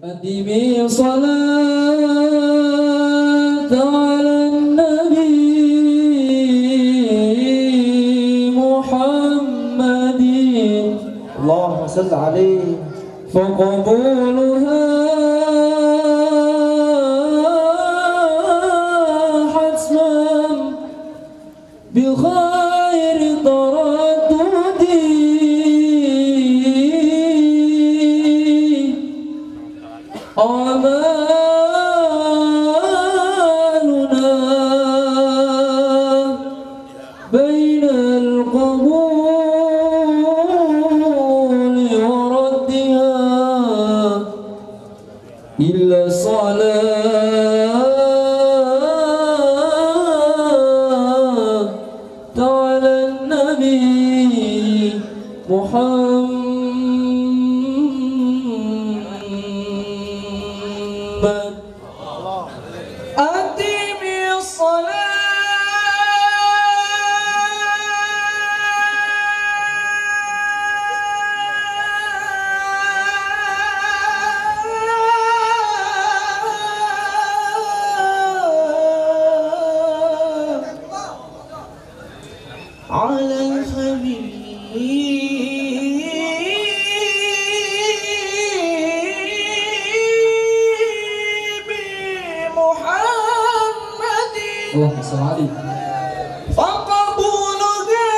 أدمي صلاة على النبي محمد اللهم صل عليه فقبولها حتما بغير تردد أعمالنا بين القبول وردها إلا صلاة على النبي محمد أدمي الصلاة على الحبيب محمد اللهم صل عليه فقبولها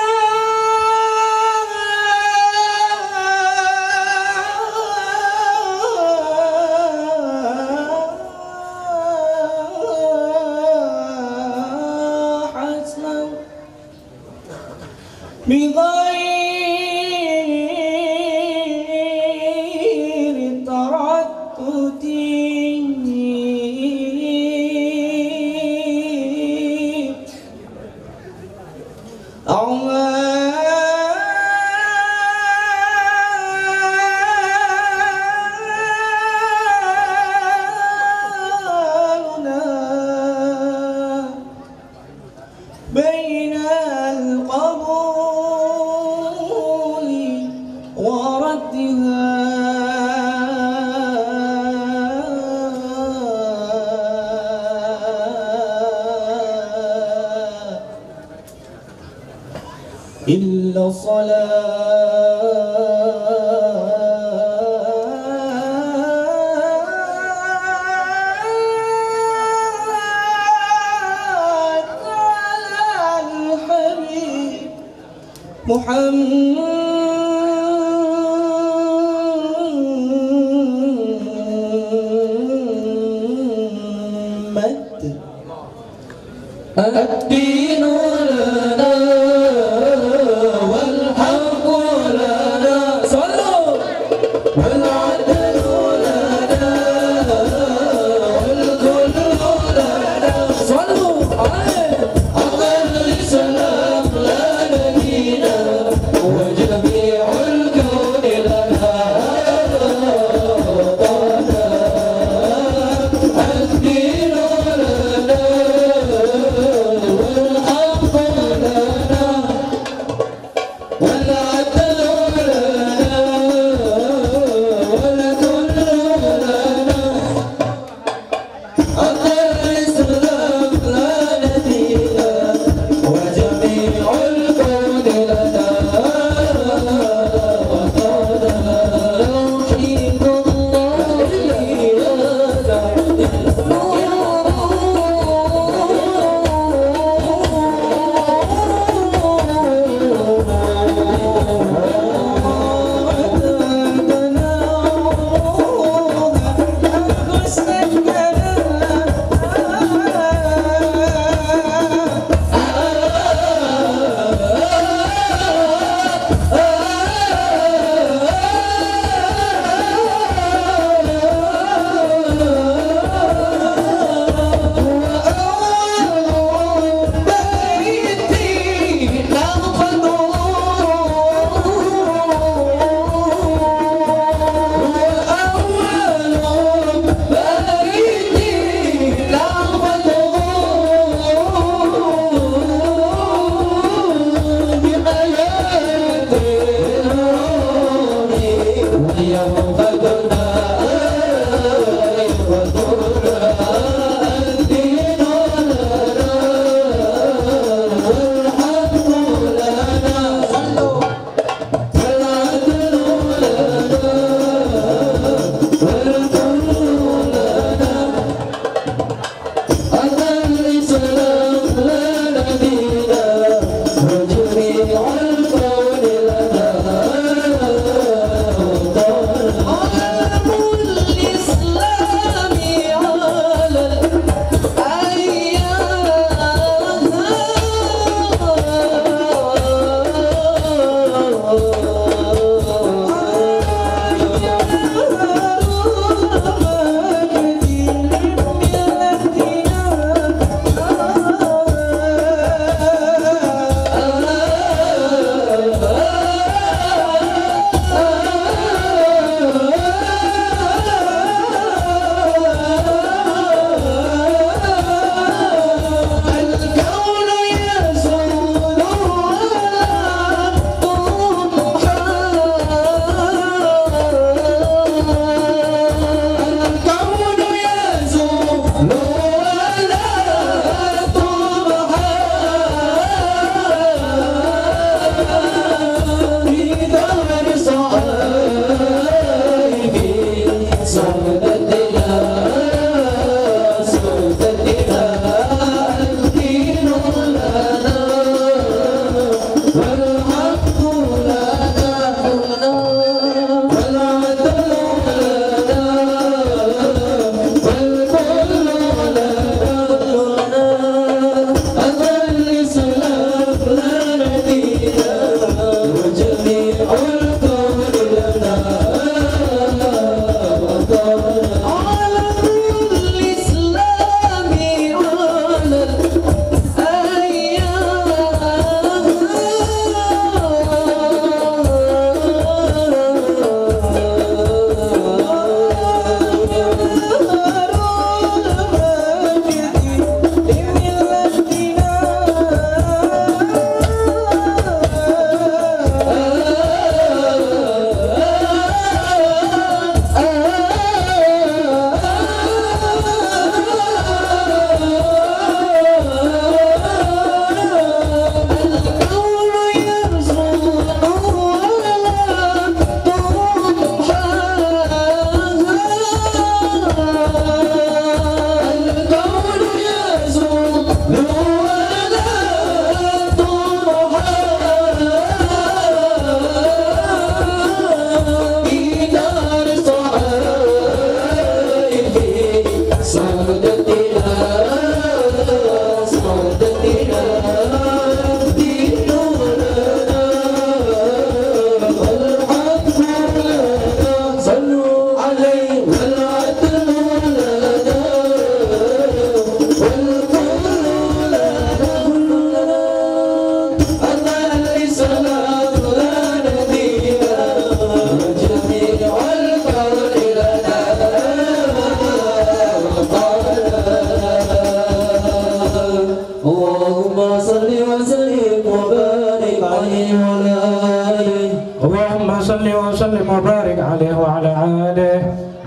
حسنا بغير تردد أعمالنا بين القبول وردها إلا صلاة على الحبيب محمد الدين لنا والحق لنا صلوا والعدل لنا والكل لنا صلوا عليه أقل سلام لا نبينا وجميع الكون لنا الدين لنا والحق لنا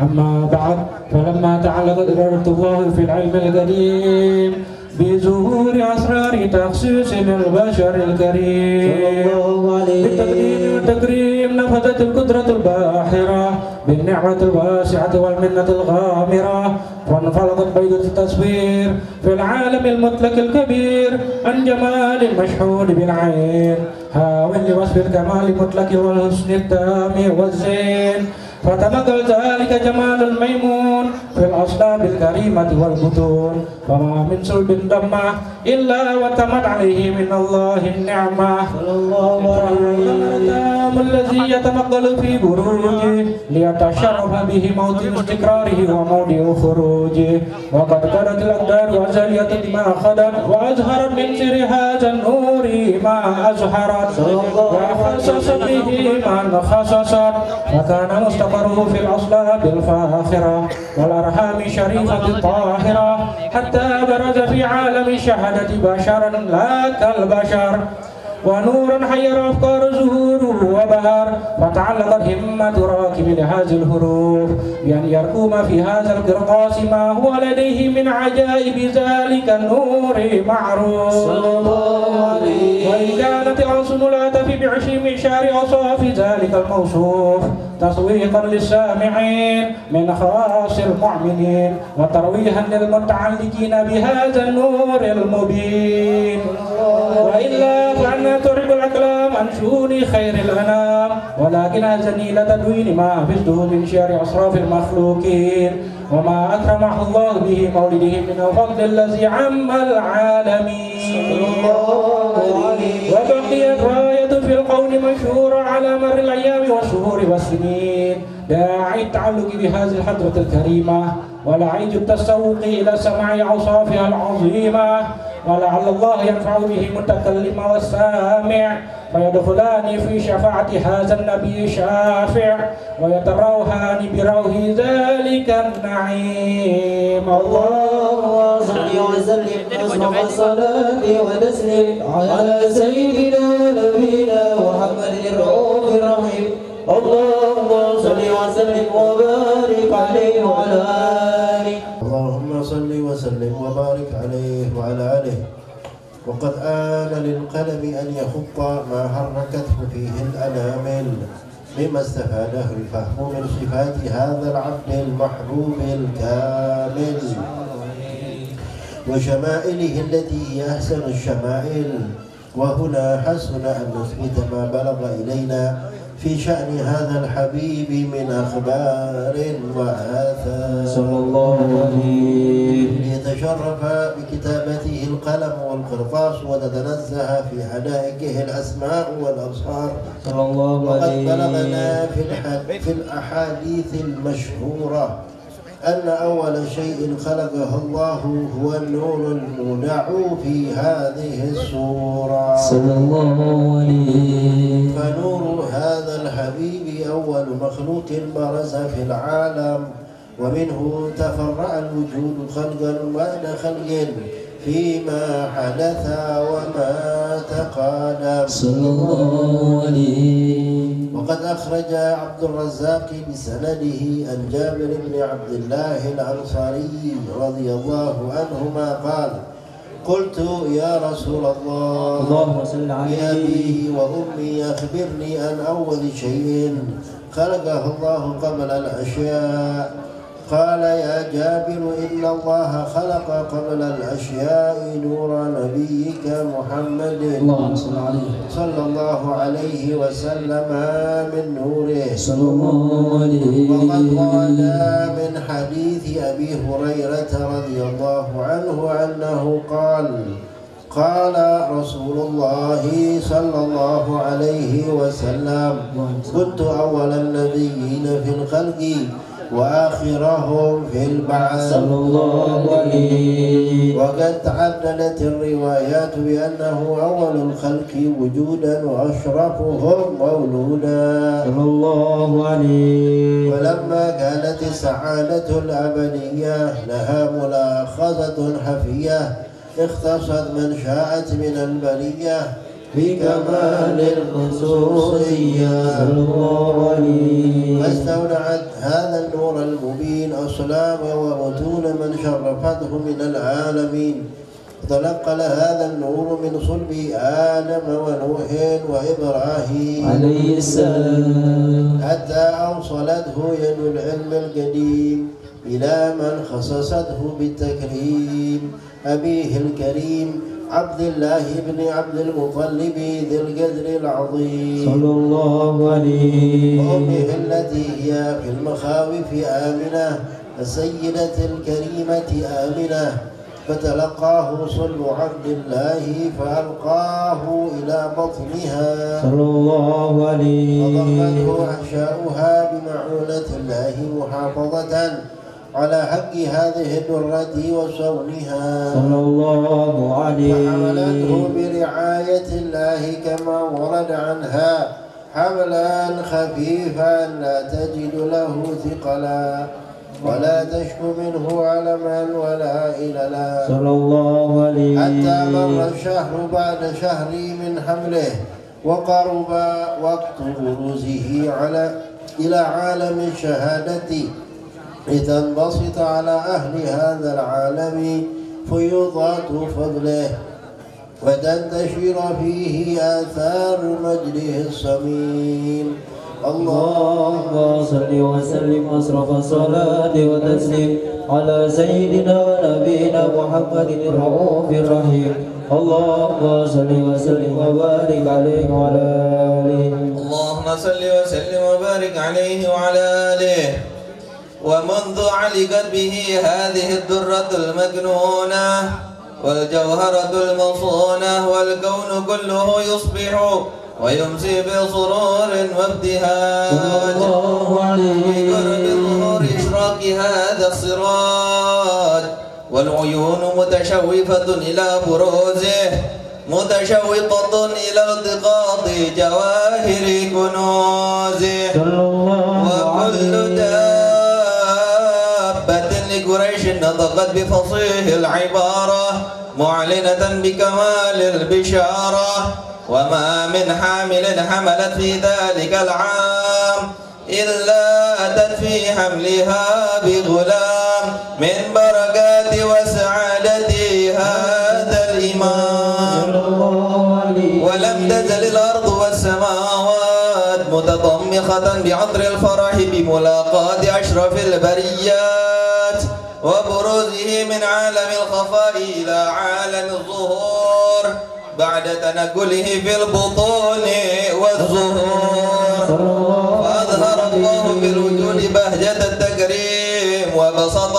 أما بعد فلما تعلقت إرادة الله في العلم القديم بظهور أسرار تخصيص للبشر الكريم بالتقديم والتكريم نفذت القدرة الباحرة بالنعمة الواسعة والمنة الغامرة وانفلقت بيضة التصوير في العالم المطلق الكبير عن جمال المشهود بالعين هاون لوصف الكمال المطلق والحسن التام والزين فتمثل ذلك جمال الميمون في الأصلاب الكريمة والبطون فما من صلب دمه إلا وتمت عليه من الله النعمة صلى الله عليه وسلم الذي يتنقل في بروجه ليتشرف به موطن استقراره وموضع خروجه وقد كانت الأقدار وأزالية ما أخذت وأزهرت من سر هذا النور ما أزهرت وخصص به من خصصت فكان مستقره في الأصلاب الفاخرة والأرحام الشريفة الطاهرة حتى برز في عالم الشهادة بشرا لا كالبشر ونورا حير أفكار زهوره وبهر فتعلقت همة راكب لهذه الحروف بأن يركوم في هذا القرطاس ما هو لديه من عجائب ذلك النور معروف صلى الله عليه وإن كانت الألسن لا تفي بعشر معشار أوصاف ذلك الموصوف تصويقا للسامعين من خواص المؤمنين وترويها للمتعلقين بهذا النور المبين وإلا فأنا تعرب الأكلام عن شؤون خير الأنام ولكن هذني لتدوين ما حفظته من شعر أصراف المخلوقين وما أكرمه الله به مولده من الفضل الذي عم العالمين وبقيت راية في القول مشهورة على مر الأيام والشهور والسنين داعي التعلق بهذه الحضرة الكريمة ولعيد التسوق إلى سماع أوصافها العظيمة ولعل الله ينفع به المتكلم والسامع فيدخلان في شفاعة هذا النبي الشافع ويتروهان بروح ذلك النعيم. اللهم صل وسلم أشرف الصلاة وتسليم على سيدنا نبينا محمد الرؤوف الرحيم. اللهم صل وسلم وبارك عليه وعلى آله. اللهم صل وسلم وبارك عليه وعلى آله. وقد آن للقلم أن يخط ما حركته فيه الأنامل مما استفاده الفهم من صفات هذا العبد المحبوب الكامل وشمائله التي هي أحسن الشمائل. وهنا حسن أن نثبت ما بلغ إلينا في شأن هذا الحبيب من أخبار وآثار صلى الله عليه. ليتشرف بكتابته القلم والقرطاس وتتنزه في حدائقه الأسماء والأبصار. صلى الله وقد عليه. بلغنا في الأحاديث المشهورة أن أول شيء خلقه الله هو النور المودع في هذه السورة صلى الله عليه. فنور هذا الحبيب أول مخلوق برز في العالم ومنه تفرع الوجود خلقا بعد خلق فيما حدث وما تقادم. صلى الله عليه. وقد أخرج عبد الرزاق بسنده عن جابر بن عبد الله الأنصاري رضي الله عنهما قال: قلت يا رسول الله اللهم صل عليه. بأبي وأمي أخبرني عن أول شيء خلقه الله قبل الأشياء. قال: يا جابر إن الله خلق قبل الأشياء نور نبيك محمد اللهم صل عليه. صلى الله عليه وسلم من نوره. صلى الله عليه. وقد ورد من حديث أبي هريرة رضي الله عنه أنه قال رسول الله صلى الله عليه وسلم: كنت أول النبيين في الخلق وآخرهم في البعث. صلى الله عليه. وقد تعددت الروايات بأنه أول الخلق وجودا وأشرفهم مولودا. صلى الله عليه. ولما كانت السعادة الأبدية لها ملاحظة خفية اختصت من شاءت من البرية بكمال الخصوصية. صلى الله عليه. فاستودعت هذا النور المبين أصلاب ومتون من شرفته من العالمين. تلقل هذا النور من صلب آدم ونوح وإبراهيم عليه السلام حتى أوصلته يد العلم القديم إلى من خصصته بالتكريم أبيه الكريم عبد الله بن عبد المطلب ذي القدر العظيم صلى الله عليه. وأمه التي هي في المخاوف آمنة السيدة الكريمة آمنة. فتلقاه صلب عبد الله فألقاه إلى بطنها صلى الله عليه. فضمته أحشاؤها بمعونة الله محافظة على حق هذه الدرة وصونها. صلى الله عليه. فحملته برعاية الله كما ورد عنها حملا خفيفا لا تجد له ثقلا ولا تشكو منه علما ولا إللا. صلى الله عليه. حتى مر الشهر بعد شهر من حمله وقرب وقت بروزه إلى عالم الشهادة لتنبسط على أهل هذا العالم فيوضات فضله وتنتشر فيه آثار مجده الصميم. اللهم صل وسلم أشرف الصلاة وتسليم على سيدنا ونبينا محمد الرؤوف الرحيم. اللهم صل وسلم وبارك عليه وعلى آله. اللهم صل وسلم وبارك عليه وعلى آله. ومنذ علقت به هذه الدرة المكنونة والجوهرة المصونة والكون كله يصبح ويمسي بسرور وابتهاج بقرب ظهور إشراق هذا السراج والعيون متشوفة إلى بروزه متشوقة إلى التقاط جواهر كنوزه. وكل دابة لقريش نطقت بفصيح العبارة معلنة بكمال البشارة. وما من حامل حملت في ذلك العام إلا أتت في حملها بغلام من بركات وسعادة هذا الإمام. ولم تزل الأرض والسماوات متضمخة بعطر الفرح بملاقاة أشرف البريات وبروزه من عالم الخفاء إلى عالم الظهور بعد تنقله في البطون والظهور. فأظهر الله في الوجود بهجة التكريم وبسط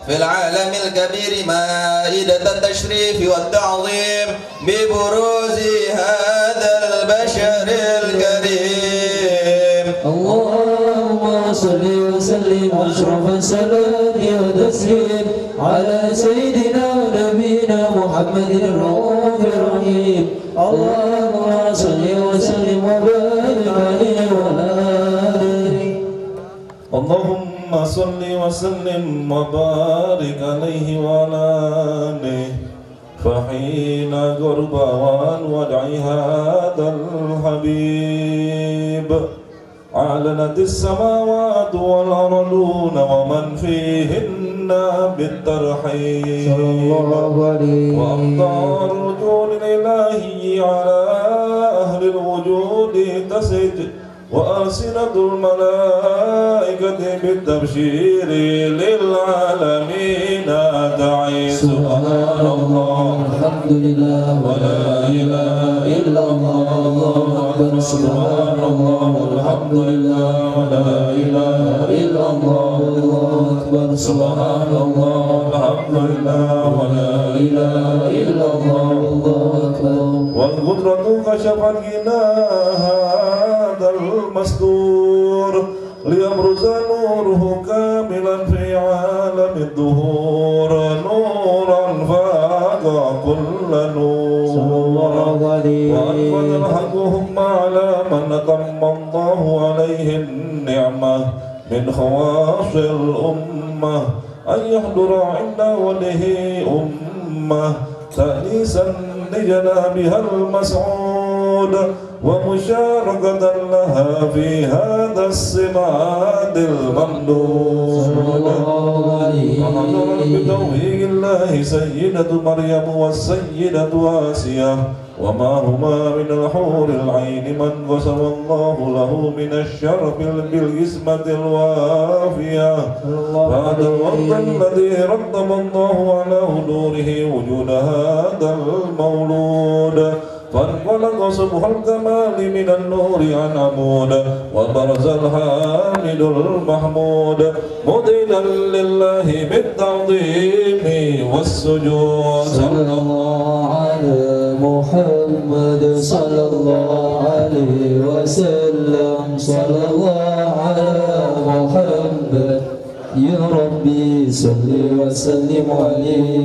في العالم الكبير مائدة التشريف والتعظيم ببروز هذا البشر الكريم. اللهم صل وسلم أشرف الصلاة والتسليم على سيدنا ونبينا محمد الرؤوف الرحيم. اللهم صل وسلم وبارك عليه وعلى آله. اللهم صل وسلم وبارك عليه وعلى آله. فحين قرب وادع هذا الحبيب أعلنت السماوات والأرضون ومن فيهن بالترحيب وأمطار الرجول الإلهي على أهل الوجود تسج وألسنة الملائكة بالتبشير للعالمين دعي. سبحان الله الحمد لله ولا إله إلا الله الله أكبر. سبحان الله الحمد لله ولا إله إلا الله الله أكبر. سبحان الله الحمد لله ولا إله إلا الله الله أكبر. والقدرة كشفت غنى هذا المستور ليبرز نوره كاملا في عالم الظهور نورا فاق كل نور. وأنفذ الحق على من أتم الله عليه النعمة من خواص الأمة أن يحضر عند وله أمة تأنيسا لجنابها المسعود ومشاركة لها في هذا السماد الممدود. وحضرت بتوفيق الله سيدة مريم والسيدة آسيا وما هما من الحور العين من قسم الله له من الشرف بالجسمة الوافية بعد الوقت الذي رتب الله على حضوره وجود هذا المولود. فانطلق صبح الكمال من النور عن عمود وبرز الحامد المحمود مذلا لله بالتعظيم والسجود. صلى الله على محمد صلى الله عليه وسلم. صلى الله على محمد يا ربي صل وسلم عليه.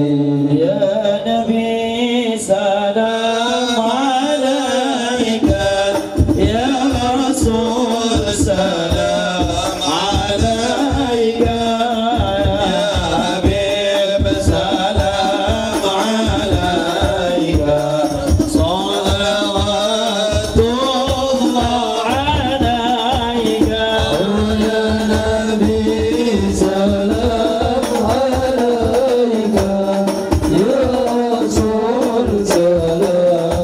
يا نبي سلام عليك يا رسول سلام عليك يا حبيب سلام عليك صلوات الله عليك يا نبي سلام عليك يا رسول سلام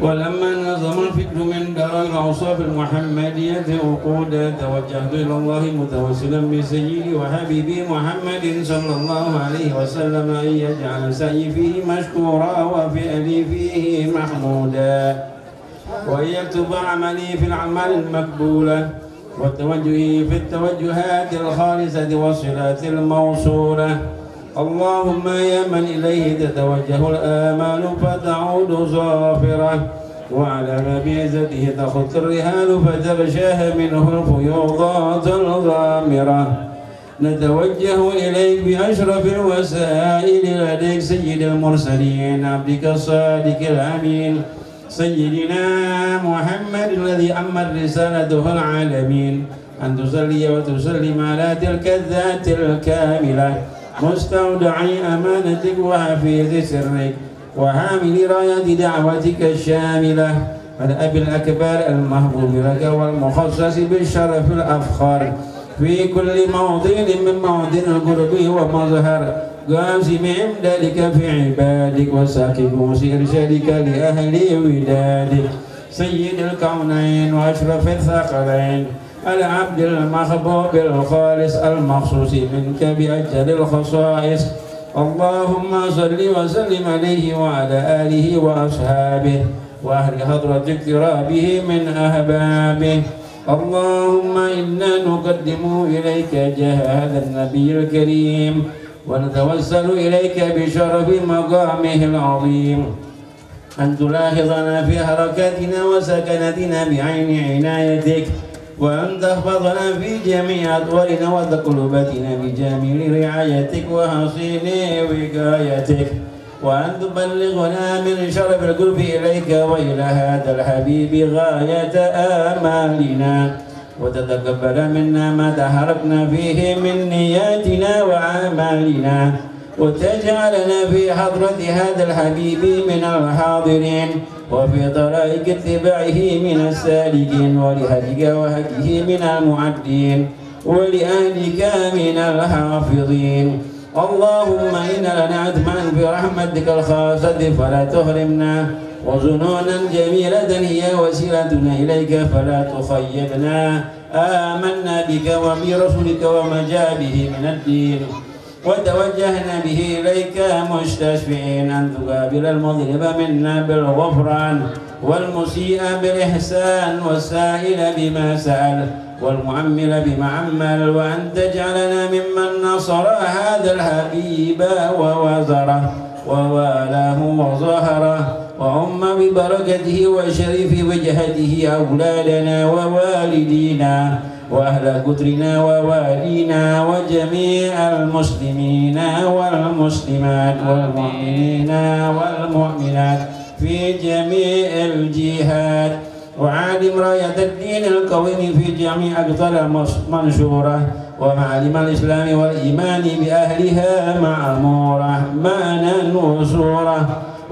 ولما نظم الفكر من دار الأوصاف المحمدية وقودا توجهت إلى الله متوسلا بسيدي وحبيبي محمد صلى الله عليه وسلم أن يجعل سعي فيه مشكورا وفعلي فيه محمودا وأن يكتب عملي في الأعمال المقبولة وتوجهي في التوجهات الخالصة والصلات الموصولة. اللهم يا من إليه تتوجه الآمال فتعود ظافرة وعلى بعزته تخط الرهان فتغشاها منه الفيوضات الغامرة. نتوجه إليك بأشرف الوسائل لديك سيد المرسلين عبدك الصادق الأمين سيدنا محمد الذي أمر رسالته العالمين أن تصلي وتسلم على تلك الذات الكاملة مستودعي أمانتك وحفيظ سرك وحامل راية دعوتك الشاملة الأب الأكبر المحبوب لك والمخصص بالشرف الأفخر في كل موضع من مواطن القرب ومظهر قاسم إمدادك في عبادك وساكب إرشادك لأهل ودادك سيد الكونين وأشرف الثقلين العبد المحبوب الخالص المخصوص منك بأجل الخصائص. اللهم صل وسلم عليه وعلى آله وأصحابه وأهل حضرة اقترابه من أحبابه. اللهم إنا نقدم إليك جاه هذا النبي الكريم ونتوسل إليك بشرف مقامه العظيم أن تلاحظنا في حركاتنا وسكناتنا بعين عنايتك وأن تحفظنا في جميع أطوارنا وتقلباتنا بجميل رعايتك وحصين وقايتك وأن تبلغنا من شرف القرب إليك وإلى هذا الحبيب غاية آمالنا وتتقبل منا ما تحركنا فيه من نياتنا وأعمالنا وتجعلنا في حضرة هذا الحبيب من الحاضرين وفي طريق اتباعه من السالكين ولهديك وهديه من المعدين ولأهلك من الحافظين. اللهم إنا لنا أطمعا برحمتك الخاصة فلا تحرمنا، وظنونا جميلة هي وسيلتنا إليك فلا تخيبنا. آمنا بك وبرسولك وما جاء به من الدين، وتوجهنا به إليك مستشفعين أن تقابل المذنب منا بالغفران، والمسيء بالإحسان، والسائل بما سأل، والمعمل بما عمل، وأن تجعلنا ممن نصر هذا الحبيب ووزره ووالاه وظهره، وعم ببركته وشريف وجهته أولادنا ووالدينا وأهل قدرنا ووالينا وجميع المسلمين والمسلمات والمؤمنين والمؤمنات في جميع الجهات، وعالم راية الدين القويم في جميع أقطار المنشورة، ومعالم الإسلام والإيمان بأهلها معمورة مانا وصورة،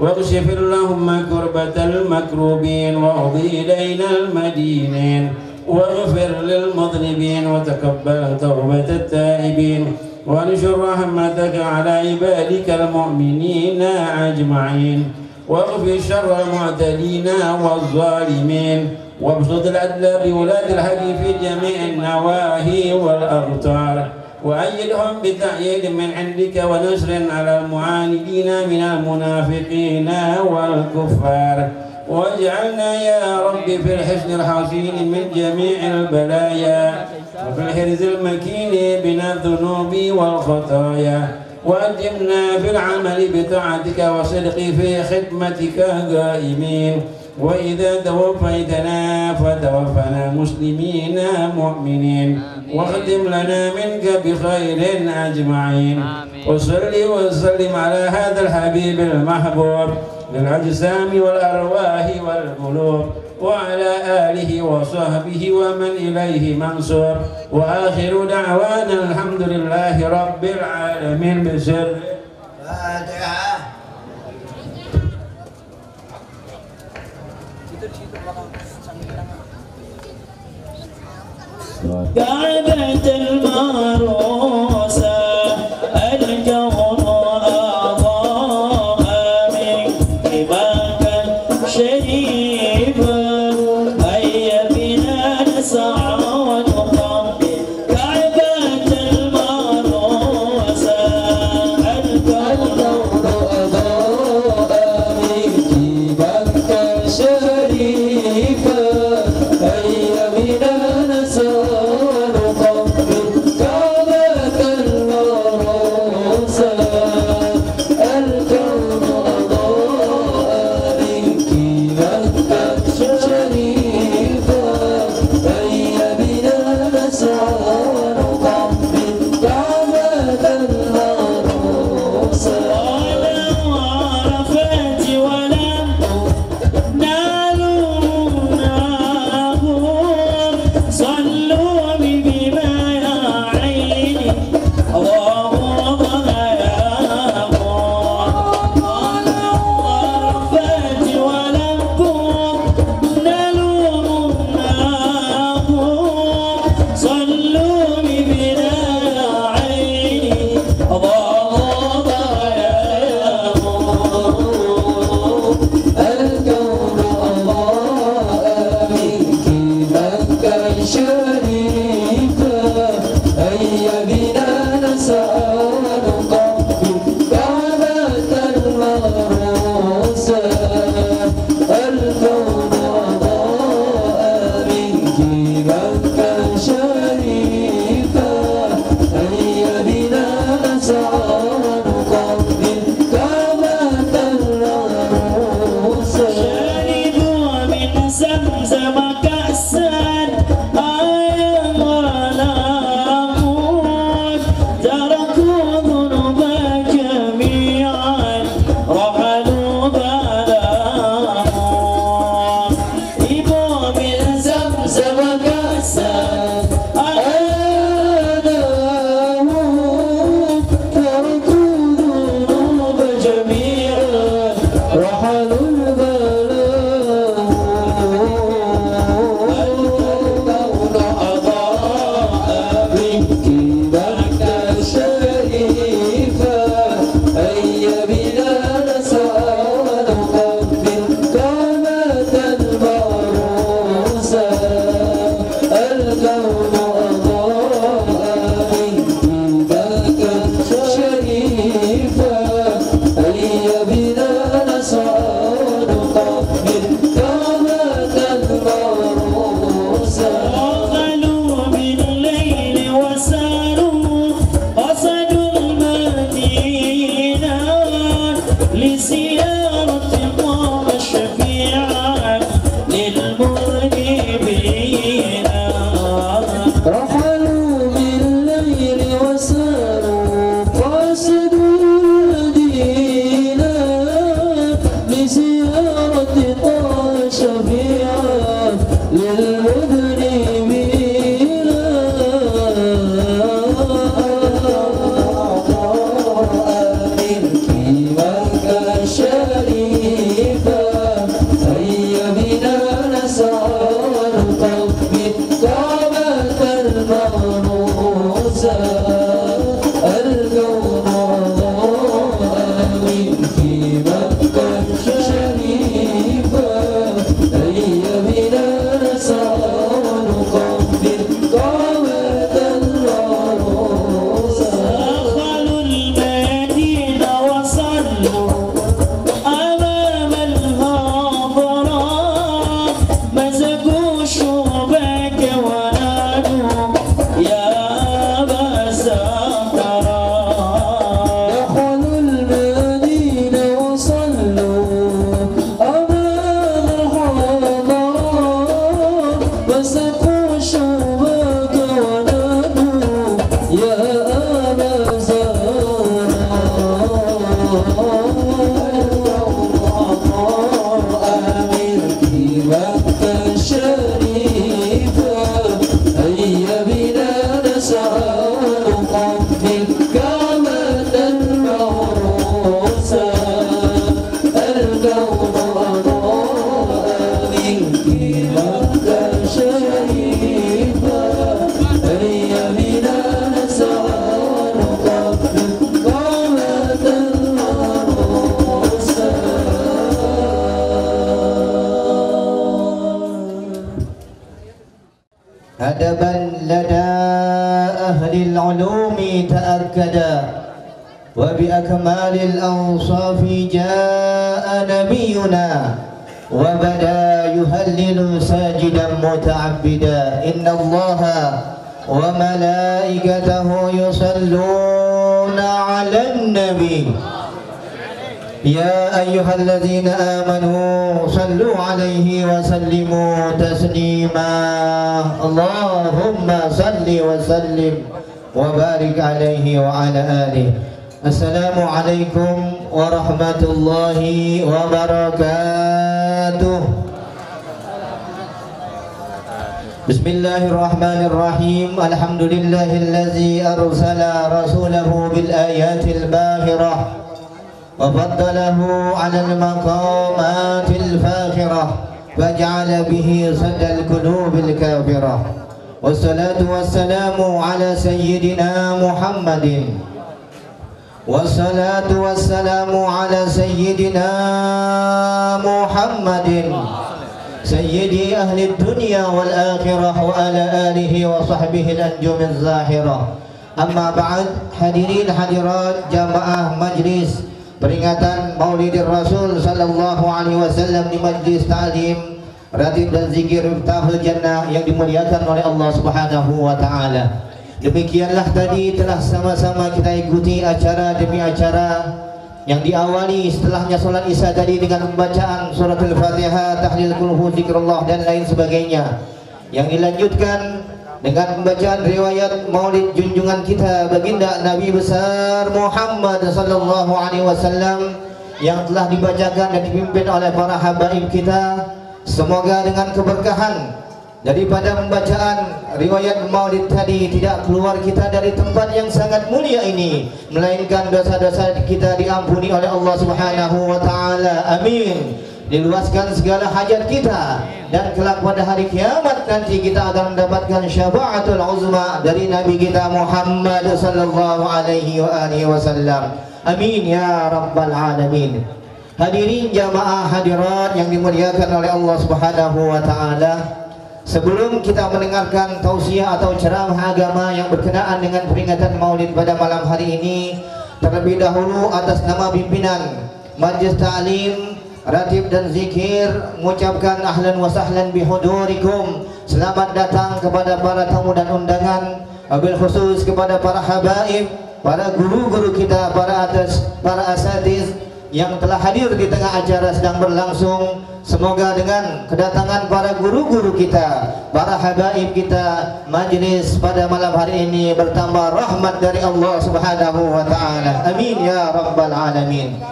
واكشف اللهم كربة المكروبين، واقضي إلينا المدينين، واغفر للمذنبين، وتقبل توبة التائبين، وانشر رحمتك على عبادك المؤمنين أجمعين، واغفر شر المعتدين والظالمين، وابسط العدل بولاة الحق في جميع النواهي والأقطار، وأيدهم بتأييد من عندك ونصر على المعاندين من المنافقين والكفار، واجعلنا يا رب في الحسن الحصين من جميع البلايا، وفي الحرز المكين من الذنوب والخطايا، وأدمنا في العمل بطاعتك وصدق في خدمتك قائمين، وإذا توفيتنا فتوفنا مسلمين مؤمنين، واختم لنا منك بخير أجمعين. وصل وسلم على هذا الحبيب المحبوب للأجسام والأرواح والقلوب، وعلى آله وصحبه ومن إليه منصور، وآخر دعوانا الحمد لله رب العالمين بسر فاتحة. كعبة المعروسة الكون أعضاء منك مكا شريفا، هيا بنا نسعى ونقبل كعبة المعروسة الكون أضاء منك مكا شريفا، هيا بنا نسعى ونقبل أدبا لدى أهل العلوم تأكدا وبأكمال الأوصاف جاء نبينا وبدا يهلل ساجدا متعبدا إن الله وملائكته يصلون على النبي يا أيها الذين آمنوا صلوا عليه وسلموا تسليما اللهم صل وسلم وبارك عليه وعلى آله. السلام عليكم ورحمة الله وبركاته. بسم الله الرحمن الرحيم. الحمد لله الذي أرسل رسوله بالآيات الباهرة وفضله على المقامات الفاخرة فجعل به صدى القلوب الكافرة والصلاة والسلام على سيدنا محمد والصلاة والسلام على سيدنا محمد سيدي أهل الدنيا والآخرة وعلى آله وصحبه الأنجم الزاهرة. أما بعد hadirin hadirat jamaah majlis peringatan Maulidir Rasul sallallahu alaihi wasallam di majlis ta'lim ratib dan zikir Miftahul Jannah yang dimuliakan oleh Allah Subhanahu wa taala. Demikianlah tadi telah sama-sama kita ikuti acara demi acara yang diawali setelahnya salat Isya tadi dengan pembacaan suratul Fatihah, tahlil kulhu zikrullah dan lain sebagainya. Yang dilanjutkan dengan pembacaan riwayat Maulid junjungan kita baginda Nabi besar Muhammad sallallahu alaihi wasallam yang telah dibacakan dan dipimpin oleh para habaib kita. Semoga dengan keberkahan daripada pembacaan riwayat Maulid tadi tidak keluar kita dari tempat yang sangat mulia ini, melainkan dosa-dosa kita diampuni oleh Allah Subhanahu wa taala. Amin. Diluaskan segala hajat kita dan kelak pada hari kiamat nanti kita akan mendapatkan syafaatul uzma dari Nabi kita Muhammad sallallahu alaihi wasallam. Amin ya rabbal alamin. Hadirin jamaah hadirat yang dimuliakan oleh Allah Subhanahu wa taala, sebelum kita mendengarkan tausiah atau ceramah agama yang berkenaan dengan peringatan Maulid pada malam hari ini, terlebih dahulu atas nama pimpinan Majlis Ta'lim Ratib dan Zikir mengucapkan ahlan wa sahlan bihudurikum. Selamat datang kepada para tamu dan undangan, wabil khusus kepada para habaib, para guru-guru kita, para asatiz yang telah hadir di tengah acara sedang berlangsung. Semoga dengan kedatangan para guru-guru kita, para habaib kita, majlis pada malam hari ini bertambah rahmat dari Allah Subhanahu wa taala. Amin ya rabbal alamin.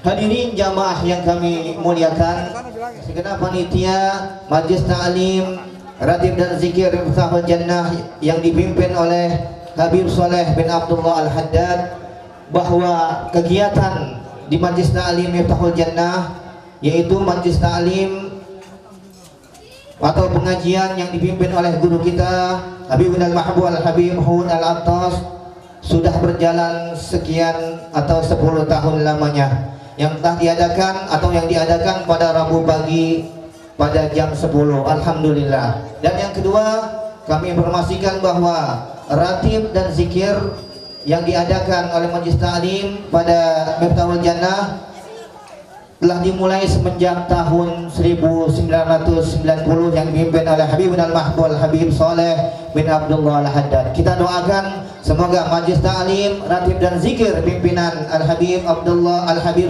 Hadirin jamaah yang kami muliakan, segenap panitia Majlis Ta'lim Ratib dan Zikir Miftahul Jannah yang dipimpin oleh Habib Saleh bin Abdullah Al-Haddad, bahwa kegiatan di Majlis Ta'lim Miftahul Jannah yaitu Majlis Ta'lim atau pengajian yang dipimpin oleh guru kita Habibun Al-Mahbub Al-Habib Hud Al-Attas sudah berjalan sekian atau 10 tahun lamanya, yang telah diadakan atau yang diadakan pada Rabu pagi pada jam 10. Alhamdulillah. Dan yang kedua, kami informasikan bahwa ratib dan zikir yang diadakan oleh Majlis Ta'lim pada Miftahul Jannah telah dimulai semenjak tahun 1990 yang dipimpin oleh Habibun Al-Mahbub Al-Habib Saleh bin Abdullah Al-Haddad. Kita doakan semoga Majlis Ta'lim Ratib dan Zikir pimpinan Al-Habib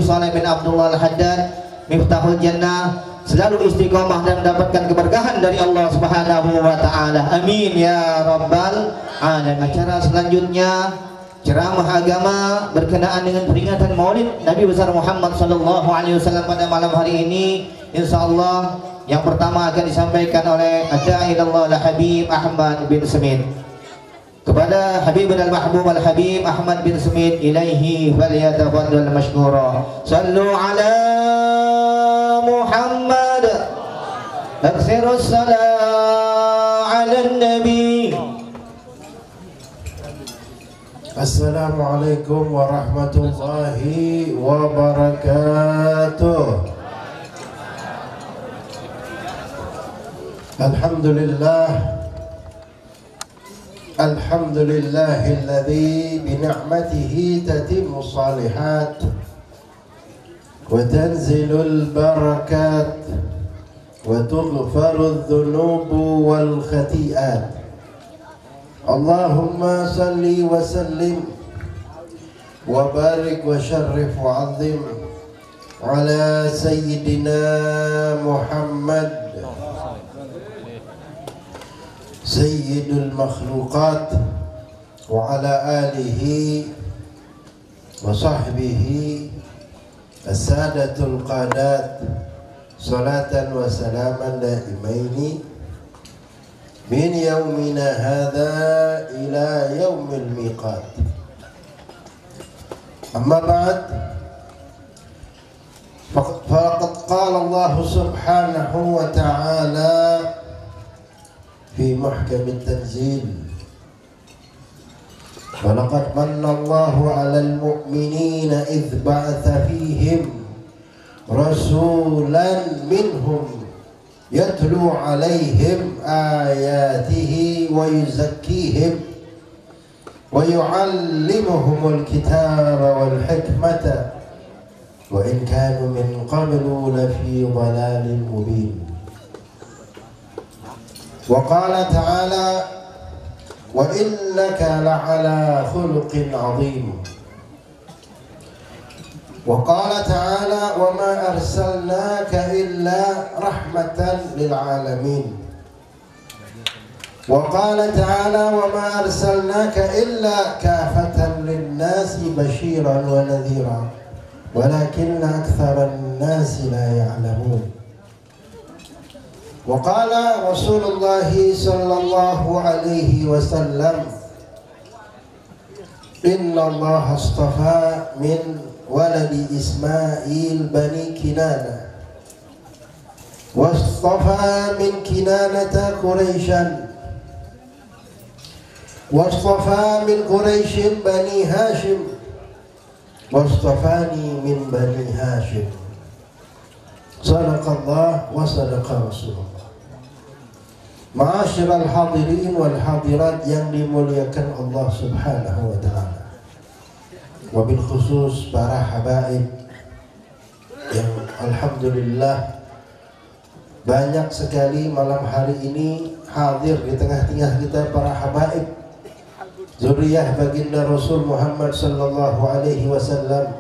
Saleh bin Abdullah Al-Haddad Miftahul Jannah selalu istiqomah dan mendapatkan keberkahan dari Allah Subhanahu wa taala. Amin ya rabbal alamin. Acara selanjutnya ceramah agama berkenaan dengan peringatan Maulid Nabi besar Muhammad sallallahu alaihi wasallam pada malam hari ini. Insyaallah yang pertama akan disampaikan oleh Ad-Da'i ilallah Al-Habib Ahmad bin Samin. kepada Habibul Mahbub Al-Habib Ahmad bin Sumit ilaihi falyatafaddal mashkura. Sallu ala Muhammad aksirus salam ala nabi. Assalamualaikum warahmatullahi wabarakatuh. Alhamdulillah, alhamdulillahilladzi bini'matihi tatimmu shalihat wa tanzilul barakat wa tughfaru dhunubu wal khati'at. Allahumma salli wa sallim wa barik wa syarrif wa azim ala sayyidina Muhammad sayyidul makhluqat wa ala alihi wa sahbihi as-sadatul qadat salatan wa salaman daimaini min yaumina hadha ila yaumil miqat. Amma ba'd, faqad qala Allah subhanahu wa ta'ala في محكم التنزيل ولقد من الله على المؤمنين إذ بعث فيهم رسولا منهم يتلو عليهم آياته ويزكيهم ويعلمهم الكتاب والحكمة وإن كانوا من قبل لفي ضلال مبين. وقال تعالى وإنك لعلى خلق عظيم. وقال تعالى وما أرسلناك إلا رحمة للعالمين. وقال تعالى وما أرسلناك إلا كافة للناس بشيرا ونذيرا ولكن أكثر الناس لا يعلمون. وقال رسول الله صلى الله عليه وسلم إن الله اصطفى من ولد إسماعيل بني كنانة واصطفى من كنانة قريشا واصطفى من قريش بني هاشم واصطفاني من بني هاشم. صدق الله وصدق رسول الله. Ma'asyiral hadirin wal hadirat yang dimuliakan Allah Subhanahu wa taala. Wabil khusus para habaib yang alhamdulillah banyak sekali malam hari ini hadir di tengah-tengah kita para habaib zuriyah baginda Rasul Muhammad sallallahu alaihi wasallam.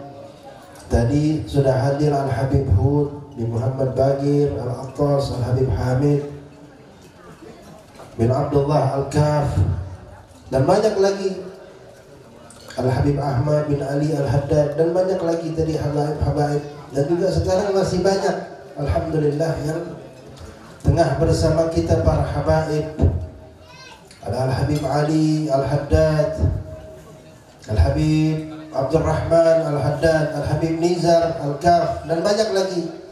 Tadi sudah hadir Al-Habib Hud, di Muhammad Bagir, Al-Attas, Al-Habib Hamid bin Abdullah Al-Kaf, dan banyak lagi Al-Habib Ahmad bin Ali Al-Haddad, dan banyak lagi tadi habaib-habaib, dan juga sekarang masih banyak alhamdulillah yang tengah bersama kita para habaib. Ada Al-Habib Ali Al-Haddad, Al-Habib Abdul Rahman Al-Haddad, Al-Habib Nizar Al-Kaf, dan banyak lagi.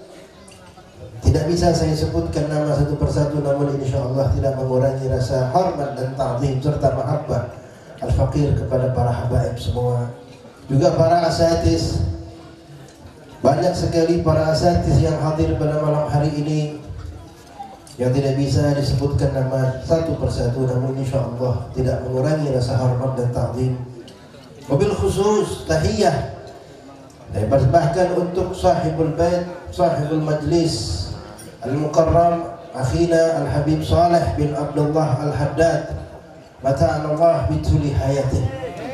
Tidak bisa saya sebutkan nama satu persatu, namun insyaallah tidak mengurangi rasa hormat dan ta'zim serta mahabbah al-faqir kepada para habaib semua. Juga para asatiz, banyak sekali para asatiz yang hadir pada malam hari ini yang tidak bisa disebutkan nama satu persatu, namun insyaallah tidak mengurangi rasa hormat dan ta'zim. Wabil khusus tahiyah saya persembahkan untuk sahibul bait, sahibul majlis Al-Mukarram akhina Al-Habib Saleh bin Abdullah Al-Haddad, mata'anallah bituli hayatih.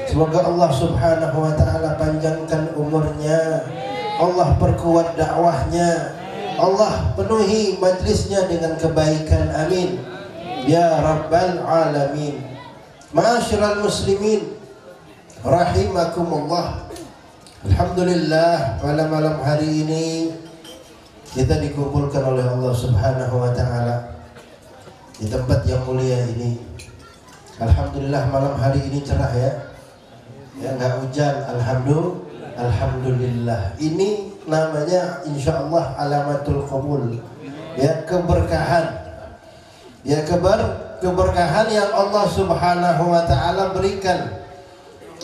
Semoga Allah Subhanahu wa ta'ala panjangkan umurnya, Allah perkuat dakwahnya, Allah penuhi majlisnya dengan kebaikan, amin ya rabbal alamin. Ma'asyiral muslimin rahimakumullah. Alhamdulillah, pada malam hari ini kita dikumpulkan oleh Allah Subhanahu wa ta'ala di tempat yang mulia ini. Alhamdulillah malam hari ini cerah ya. Ya nggak hujan, alhamdulillah. Ini namanya insya Allah alamatul qabul. Ya keberkahan. Ya keberkahan yang Allah Subhanahu wa taala berikan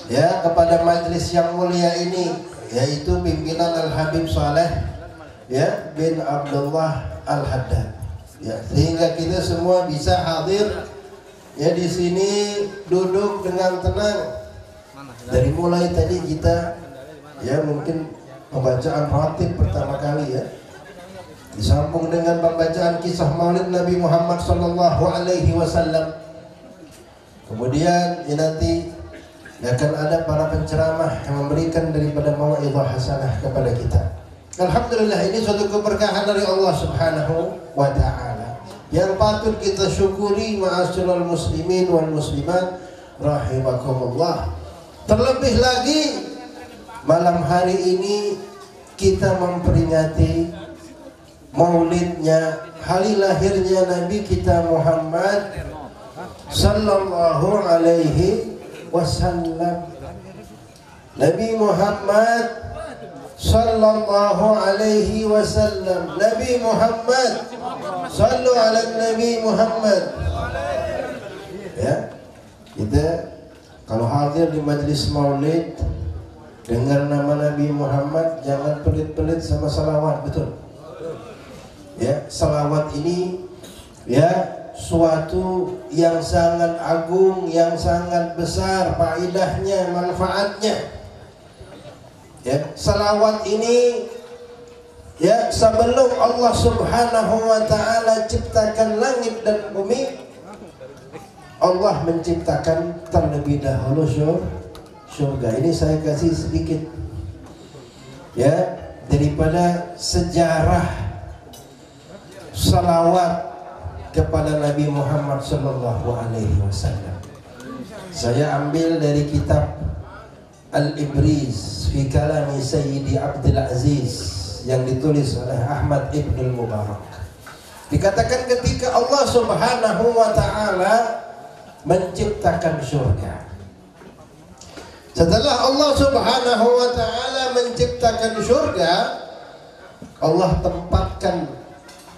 ya kepada majelis yang mulia ini, yaitu pimpinan Al-Habib Saleh ya bin Abdullah Al-Haddad. Ya, sehingga kita semua bisa hadir ya di sini, duduk dengan tenang. Dari mulai tadi kita ya mungkin pembacaan khatib pertama kali ya, disambung dengan pembacaan kisah Maulid Nabi Muhammad sallallahu alaihi wasallam. Kemudian ya nanti akan ada para penceramah yang memberikan daripada mau'izah hasanah kepada kita. Alhamdulillah, ini suatu keberkahan dari Allah Subhanahu wa taala yang patut kita syukuri ma'asyiral muslimin wal muslimat rahimakumullah. Terlebih lagi malam hari ini kita memperingati maulidnya, hari lahirnya Nabi kita Muhammad sallallahu alaihi wasallam. Nabi Muhammad sallallahu alaihi wasallam. Nabi Muhammad, sallu ala Nabi Muhammad. Ya, kita kalau hadir di majlis maulid dengar nama Nabi Muhammad, jangan pelit-pelit sama salawat, betul? Ya, salawat ini ya suatu yang sangat agung, yang sangat besar faedahnya, manfaatnya. Ya, salawat ini ya sebelum Allah Subhanahu wa taala ciptakan langit dan bumi, Allah menciptakan terlebih dahulu surga. Ini saya kasih sedikit ya daripada sejarah salawat kepada Nabi Muhammad sallallahu alaihi wasallam. Saya ambil dari kitab Al-Ibriz fi kalami Sayyidi Abdul Aziz yang ditulis oleh Ahmad Ibn Mubarak. Dikatakan ketika Allah Subhanahu wa taala menciptakan surga, setelah Allah Subhanahu wa taala menciptakan surga, Allah tempatkan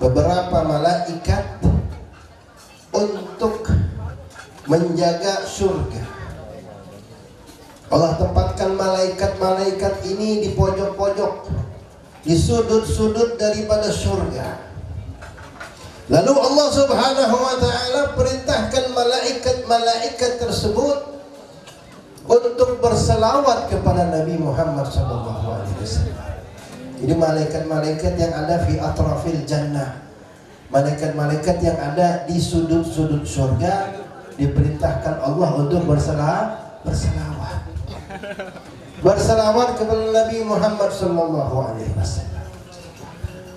beberapa malaikat untuk menjaga surga. Allah tempatkan malaikat-malaikat ini di pojok-pojok, di sudut-sudut daripada surga. Lalu Allah Subhanahu wa taala perintahkan malaikat-malaikat tersebut untuk berselawat kepada Nabi Muhammad sallallahu alaihi wasallam. Jadi malaikat-malaikat yang ada fi atrafil jannah, malaikat-malaikat yang ada di sudut-sudut surga diperintahkan Allah untuk berselawat kepada Nabi Muhammad sallallahu alaihi wasallam.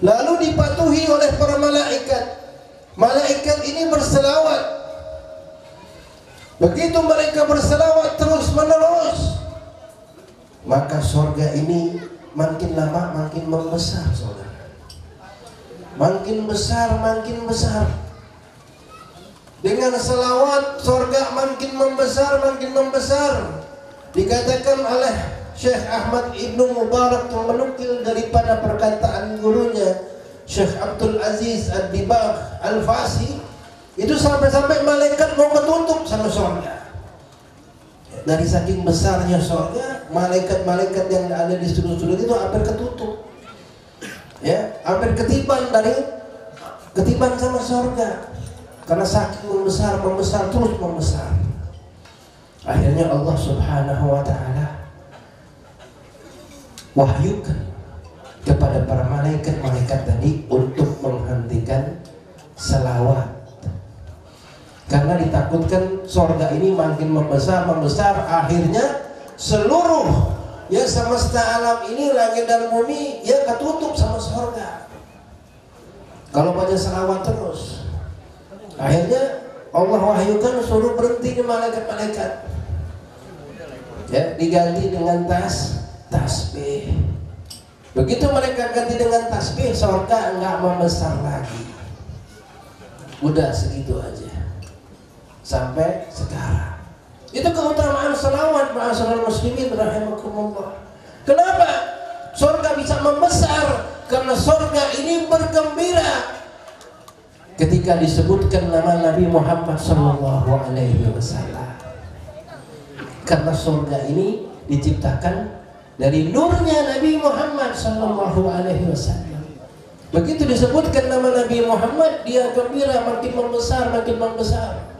Lalu dipatuhi oleh para malaikat. Malaikat ini berselawat. Begitu mereka berselawat terus menerus, maka surga ini makin lama makin membesar, saudara. Makin besar, makin besar. Dengan selawat surga makin membesar, makin membesar. Dikatakan oleh Syekh Ahmad Ibnu Mubarak yang menukil daripada perkataan gurunya Syekh Abdul Aziz Ad-Dibagh Al-Fasi, itu sampai-sampai malaikat mau ketutup sama surga. Dari saking besarnya surga, malaikat-malaikat yang ada di sudut-sudut itu hampir ketutup. Ya, hampir ketiban sama surga. Karena saking membesar, terus membesar. Akhirnya Allah Subhanahu wa taala wahyukan kepada para malaikat-malaikat tadi untuk menghentikan selawat. Karena ditakutkan surga ini makin membesar, akhirnya seluruh ya semesta alam ini, langit dan bumi ya ketutup sama surga. Kalau baca selawat terus, akhirnya Allah wahyukan suruh berhenti di malaikat-malaikat. Ya, diganti dengan tasbih. Begitu mereka ganti dengan tasbih, surga enggak membesar lagi. Udah segitu aja. sampai sekarang. Itu keutamaan selawat ma'asyiral muslimin rahimakumullah. Kenapa? Surga bisa membesar karena surga ini bergembira ketika disebutkan nama Nabi Muhammad sallallahu alaihi wasallam. Karena surga ini diciptakan dari nurnya Nabi Muhammad sallallahu alaihi wasallam. Begitu disebutkan nama Nabi Muhammad, dia gembira, makin membesar, makin membesar.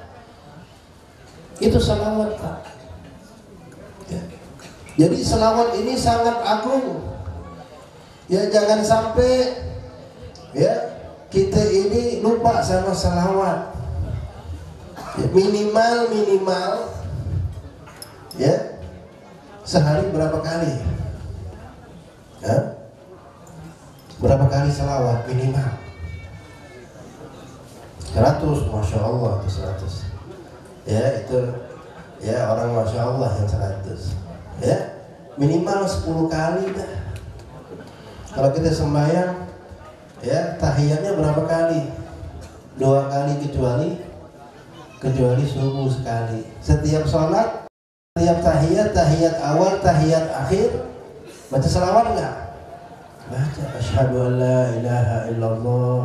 Itu salawat, Pak. Ya. Jadi salawat ini sangat agung. Ya, jangan sampai ya kita ini lupa sama salawat. Ya, minimal ya sehari berapa kali? Ya? Berapa kali salawat minimal? 100, Masya Allah itu 100. Ya itu ya orang Masya Allah yang 100. Ya minimal 10 kali dah. Kalau kita sembahyang ya tahiyatnya berapa kali? 2 kali kecuali subuh sekali. Setiap sholat, setiap tahiyat awal, tahiyat akhir baca salawat enggak? Baca. Asyhadu an la ilaha illallah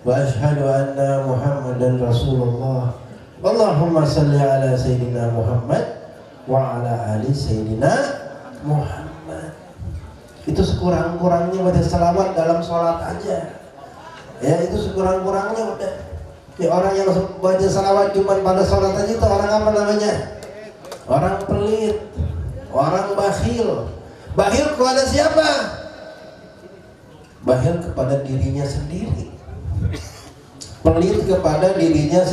wa asyhadu anna Muhammadan Rasulullah. Allahumma salli ala Sayyidina Muhammad wa ala ali Sayyidina Muhammad. Itu sekurang-kurangnya baca salawat dalam sholat aja. Ya itu sekurang-kurangnya udah. Ya, orang yang baca salawat cuma pada sholat aja itu orang apa namanya? Orang pelit, orang bakhil. Bakhil kepada siapa? Bakhil kepada dirinya sendiri. Pelit kepada dirinya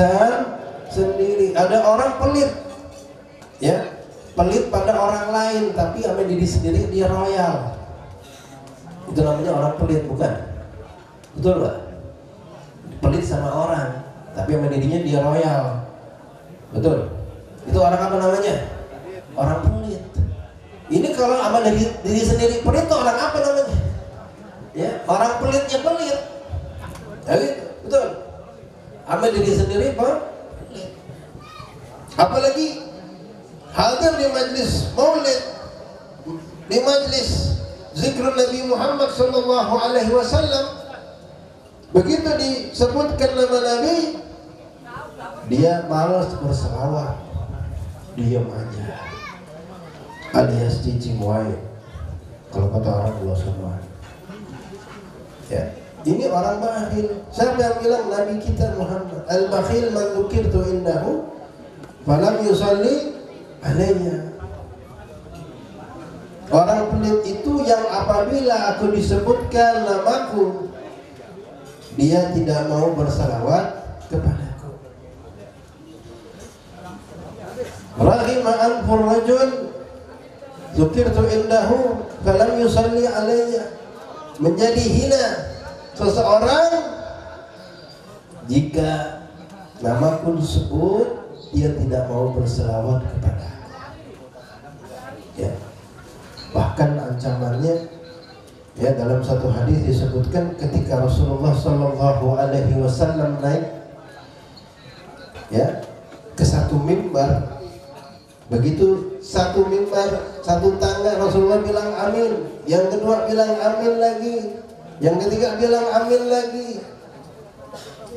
sendiri. Ada orang pelit, ya, pelit pada orang lain, tapi sama diri sendiri dia royal. Itu namanya orang pelit, bukan? Betul nggak? Pelit sama orang, tapi sama dirinya dia royal. Betul? Itu orang apa namanya? Orang pelit. Ini kalau sama diri sendiri pelit itu orang apa namanya? Ya, orang pelitnya pelit. Ya gitu, betul. Sama diri sendiri pelit. Apalagi hadir di majlis maulid, di majlis zikrul Nabi Muhammad sallallahu alaihi wasallam. Begitu disebutkan nama Nabi, dia malas berselawat, diam aja, alias cicing wae kalau kata orang Jawa semua. Ya, ini orang bakhil. Siapa yang bilang? Nabi kita Muhammad. Al-bakhil man dzukirtu indahu falam yusalli alayya. Orang pelit itu yang apabila aku disebutkan namaku, dia tidak mau bersalawat kepadaku. Rahima anfur rajul dzukirtu indahu falam yusalli alayya. Menjadi hina seseorang jika namaku disebut dia tidak mau berselawat kepadaku. Ya. Bahkan ancamannya ya dalam satu hadis disebutkan ketika Rasulullah sallallahu alaihi wasallam naik ya ke satu mimbar. Begitu satu mimbar, satu tangga, Rasulullah bilang amin, yang kedua bilang amin lagi, yang ketiga bilang amin lagi.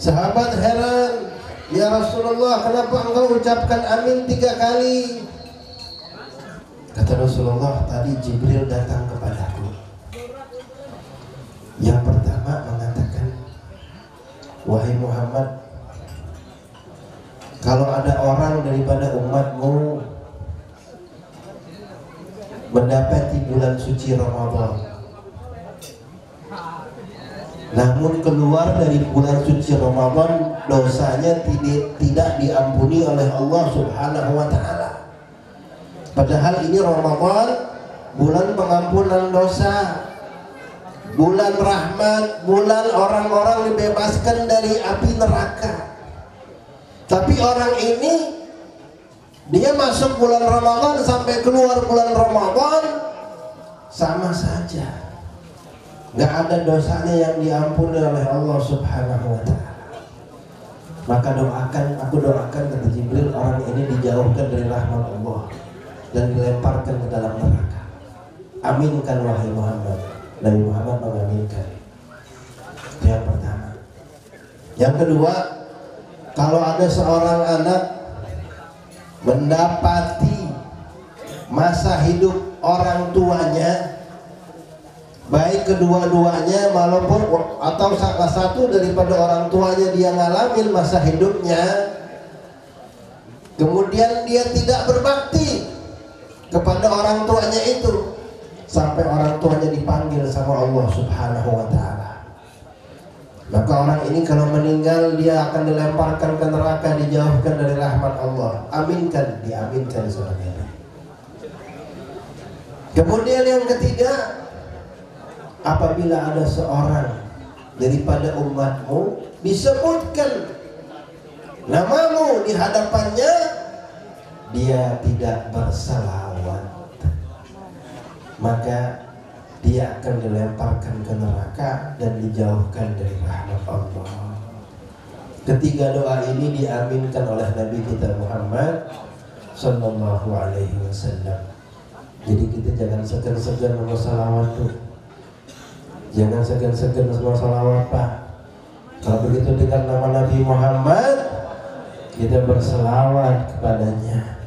Sahabat heran, ya Rasulullah, kenapa engkau ucapkan amin 3 kali? Kata Rasulullah, tadi Jibril datang kepadaku. Yang pertama mengatakan, wahai Muhammad, kalau ada orang daripada umatmu mendapati bulan suci Ramadan, namun keluar dari bulan suci Ramadan, dosanya tidak diampuni oleh Allah Subhanahu wa ta'ala. Padahal ini Ramadan, bulan pengampunan dosa, bulan rahmat, bulan orang-orang dibebaskan dari api neraka. Tapi orang ini, dia masuk bulan Ramadan sampai keluar bulan Ramadan sama saja, nggak ada dosanya yang diampuni oleh Allah Subhanahu wa ta'ala. Maka aku doakan kata Jibril, orang ini dijauhkan dari rahmat Allah dan dilemparkan ke dalam neraka. Aminkan wahai Muhammad. Nabi Muhammad mengaminkan. Itu yang pertama. Yang kedua, kalau ada seorang anak mendapati masa hidup orang tuanya, baik kedua-duanya maupun atau salah satu daripada orang tuanya dia ngalamin masa hidupnya, kemudian dia tidak berbakti kepada orang tuanya itu sampai orang tuanya dipanggil sama Allah Subhanahu wa ta'ala, maka orang ini kalau meninggal dia akan dilemparkan ke neraka, dijauhkan dari rahmat Allah. Aminkan, diaminkan sama dia. Kemudian yang ketiga, apabila ada seorang daripada umatmu disebutkan namamu di hadapannya, dia tidak berselawat, maka dia akan dilemparkan ke neraka dan dijauhkan dari rahmat Allah. Ketiga doa ini diaminkan oleh Nabi kita Muhammad Sallallahu Alaihi Wasallam. Jadi kita jangan segan-segan sama salawat tuh. Jangan segan-segan sama salawat Pak. Kalau begitu dengar nama Nabi Muhammad, kita berselawat kepadanya.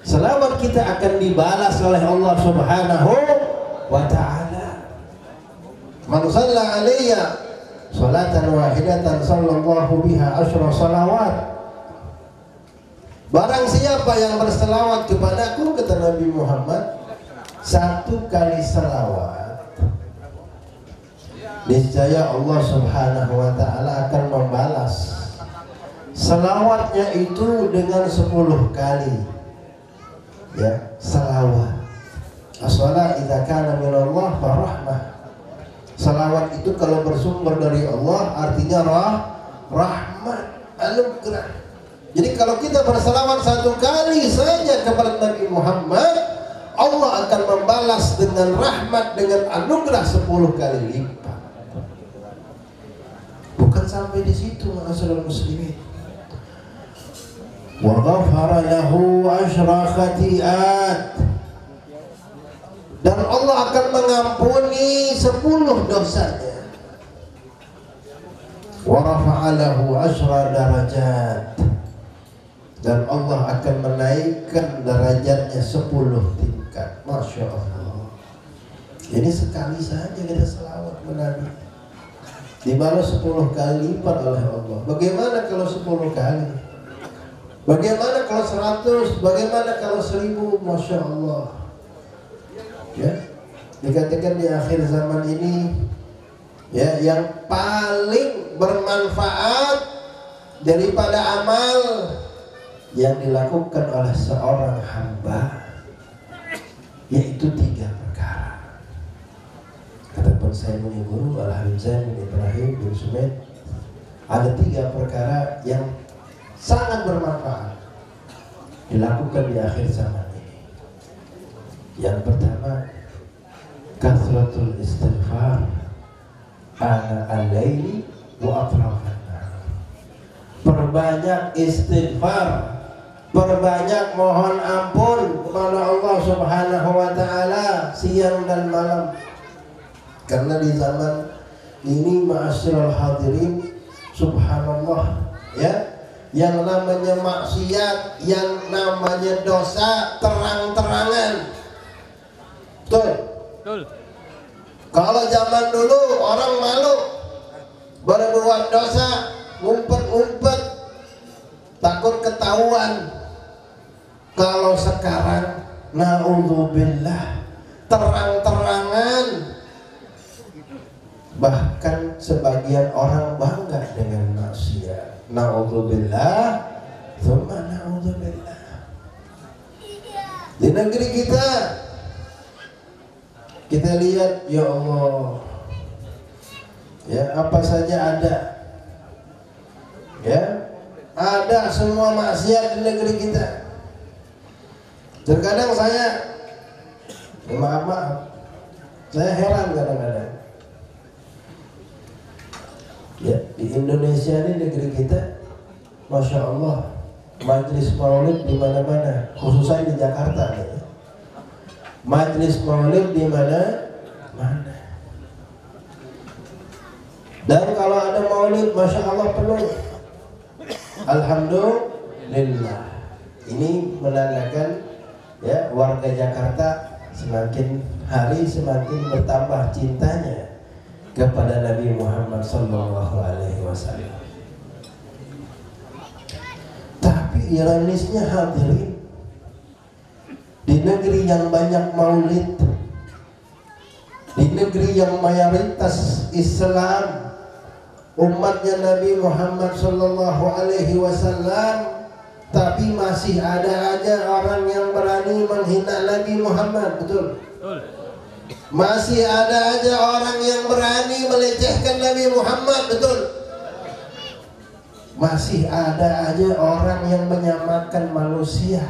Selawat kita akan dibalas oleh Allah Subhanahu wa ta'ala. Man shalla alayya salatan wahidatan sallallahu biha asyra salawat. Barang siapa yang berselawat kepadaku, kata Nabi Muhammad, 1 kali selawat, niscaya Allah Subhanahu wa ta'ala akan membalas selawatnya itu dengan 10 kali. Ya, selawat. As-salat idza kana min Allah fa rahmah. Selawat itu kalau bersumber dari Allah artinya rahmat, anugerah. Jadi kalau kita berselawat 1 kali saja kepada Nabi Muhammad, Allah akan membalas dengan rahmat, dengan anugerah 10 kali lipat. Bukan sampai di situ, ma'asyiral muslimin. Wa ghafara lahu asyra khati'at. Dan Allah akan mengampuni 10 dosanya. Wa rafa'a lahu asyra darajat. Dan Allah akan menaikkan derajatnya 10 tingkat. Masya Allah. Jadi sekali saja kita selawat kepada Nabi, dibalas 10 kali lipat oleh Allah. Bagaimana kalau 10 kali? Bagaimana kalau 100? Bagaimana kalau 1000? Masya Allah. Ya, dikatakan di akhir zaman ini, ya, yang paling bermanfaat daripada amal yang dilakukan oleh seorang hamba, yaitu 3 perkara. Kata pun saya punya guru Al-Habib Zain bin Ibrahim bin Sumed, ada 3 perkara yang sangat bermanfaat dilakukan di akhir zaman ini. Yang pertama, kasratul istighfar ana al-laili wa atrafan nahar. Perbanyak istighfar, perbanyak mohon ampun kepada Allah Subhanahu wa ta'ala siang dan malam. Karena di zaman ini, ma'asyiral hadirin, subhanallah, ya, yang namanya maksiat, yang namanya dosa terang-terangan. Betul. Kalau zaman dulu orang malu berbuat dosa, ngumpet-ngumpet, takut ketahuan. Kalau sekarang, na'udzubillah, terang-terangan. Bahkan sebagian orang bangga dengan maksiat. Na'udzubillah, tsumma na'udzubillah. Di negeri kita lihat, ya Allah, ya, apa saja ada, ya, ada semua maksiat di negeri kita. Terkadang saya, maaf, saya heran kadang-kadang. Ya, di Indonesia ini, negeri kita, Masya Allah, majlis maulid di mana-mana, khususnya di Jakarta ya. Majlis maulid di mana-mana. Dan kalau ada maulid, Masya Allah penuh. Alhamdulillah. Ini menandakan ya warga Jakarta semakin hari semakin bertambah cintanya kepada Nabi Muhammad SAW. Tapi ironisnya hadirin, di negeri yang banyak maulid, di negeri yang mayoritas Islam, umatnya Nabi Muhammad SAW, tapi masih ada aja orang yang berani menghina Nabi Muhammad, betul? Masih ada aja orang yang berani melecehkan Nabi Muhammad, betul? Masih ada aja orang yang menyamakan manusia